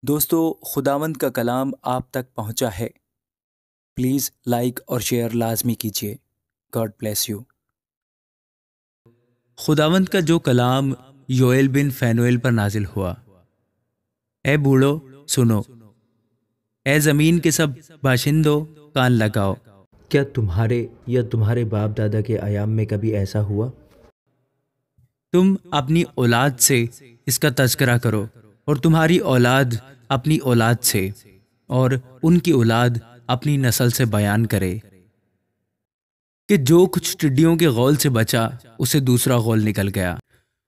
دوستو، خداوند کا کلام آپ تک پہنچا ہے۔ پلیز لائک اور شیئر لازمی کیجیے۔ God bless you. خداوند کا جو کلام یوئیل بن فینوئیل پر نازل ہوا۔ اے بوڑھو سنو، اے زمین کے سب باشندوں کان لگاؤ۔ کیا تمہارے یا تمہارے باپ دادا کے ایام میں کبھی ایسا ہوا؟ تم اپنی اولاد سے اس کا تذکرہ کرو، اور تمہاری اولاد اپنی اولاد سے، اور ان کی اولاد اپنی نسل سے بیان کرے کہ جو کچھ ٹڈیوں کے غول سے بچا اسے دوسرا غول نکل گیا،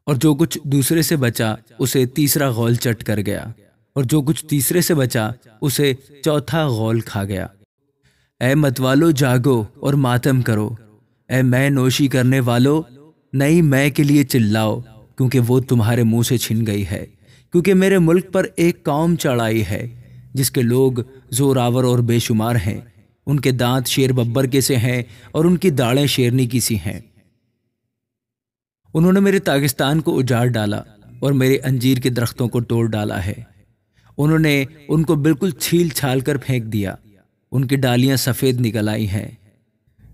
اور جو کچھ دوسرے سے بچا اسے تیسرا غول چٹ کر گیا، اور جو کچھ تیسرے سے بچا اسے چوتھا غول کھا گیا۔ اے متوالو جاگو اور ماتم کرو، اے میں نوشی کرنے والو نئی میں کے لیے چلاؤ، کیونکہ وہ تمہارے منہ سے چھن گئی ہے۔ کیونکہ میرے ملک پر ایک قوم چڑھ آئی ہے جس کے لوگ زوراور اور بے شمار ہیں، ان کے دانت شیر ببر کے سے ہیں اور ان کی داڑیں شیرنی کی سی ہیں۔ انہوں نے میرے داغستان کو اجاڑ ڈالا اور میرے انجیر کے درختوں کو توڑ ڈالا ہے۔ انہوں نے ان کو بالکل چھیل چھال کر پھینک دیا، ان کی ڈالیاں سفید نکل آئی ہیں۔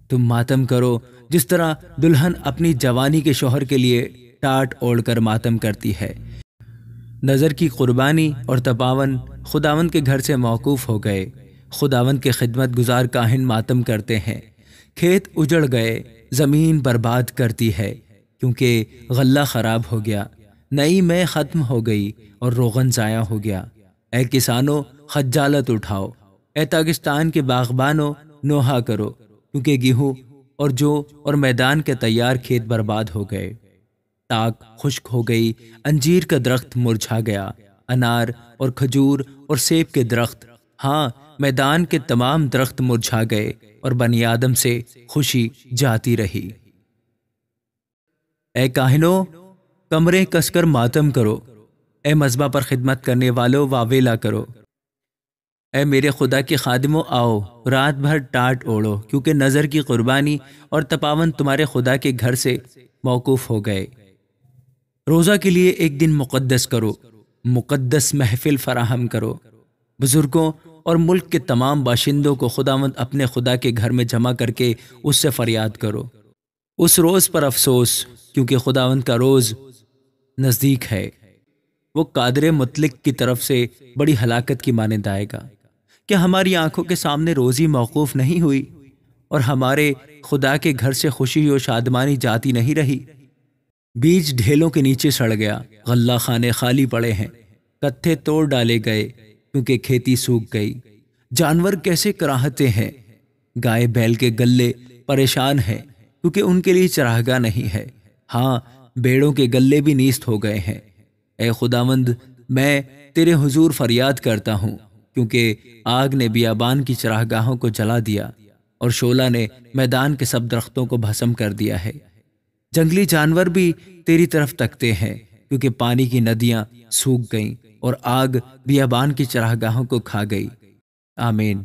تم ماتم کرو جس طرح دلہن اپنی جوانی کے شوہر کے لیے ٹاٹ اوڑھ کر ماتم کرتی ہے۔ نظر کی قربانی اور تپاون خداوند کے گھر سے موقوف ہو گئے۔ خداوند کے خدمت گزار کاہن ماتم کرتے ہیں۔ کھیت اجڑ گئے، زمین برباد کرتی ہے، کیونکہ غلہ خراب ہو گیا، نئی میں ختم ہو گئی اور روغن ضائع ہو گیا۔ اے کسانوں خجالت اٹھاؤ، اے داغستان کے باغبانوں نوحہ کرو، کیونکہ گیہوں اور جو اور میدان کے تیار کھیت برباد ہو گئے۔ تاک خشک ہو گئی، انجیر کا درخت مرجھا گیا، انار اور کھجور اور سیب کے درخت، ہاں میدان کے تمام درخت مرجھا گئے، اور بنی آدم سے خوشی جاتی رہی۔ اے کاہنوں کمریں کس کر ماتم کرو، اے مذبح پر خدمت کرنے والوں واویلا کرو۔ اے میرے خدا کے خادموں آؤ، رات بھر ٹاٹ اوڑھو، کیونکہ نظر کی قربانی اور تپاون تمہارے خدا کے گھر سے موقوف ہو گئے۔ روزہ کے لیے ایک دن مقدس کرو، مقدس محفل فراہم کرو۔ بزرگوں اور ملک کے تمام باشندوں کو خداوند اپنے خدا کے گھر میں جمع کر کے اس سے فریاد کرو۔ اس روز پر افسوس، کیونکہ خداوند کا روز نزدیک ہے۔ وہ قادر مطلق کی طرف سے بڑی ہلاکت کی مانند آئے گا۔ کیا ہماری آنکھوں کے سامنے روزی موقوف نہیں ہوئی، اور ہمارے خدا کے گھر سے خوشی و شادمانی جاتی نہیں رہی؟ بیج ڈھیلوں کے نیچے سڑ گیا، غلہ خانے خالی پڑے ہیں، کتھے توڑ ڈالے گئے، کیونکہ کھیتی سوکھ گئی۔ جانور کیسے کراہتے ہیں، گائے بیل کے گلے پریشان ہیں، کیونکہ ان کے لیے چراگاہ نہیں ہے۔ ہاں بیڑوں کے گلے بھی نیست ہو گئے ہیں۔ اے خداوند میں تیرے حضور فریاد کرتا ہوں، کیونکہ آگ نے بیابان کی چراگاہوں کو جلا دیا، اور شعلہ نے میدان کے سب درختوں کو بھسم کر دیا ہے۔ جنگلی جانور بھی تیری طرف تکتے ہیں، کیونکہ پانی کی ندیاں سوکھ گئیں اور آگ بیابان کی چراگاہوں کو کھا گئی۔ آمین۔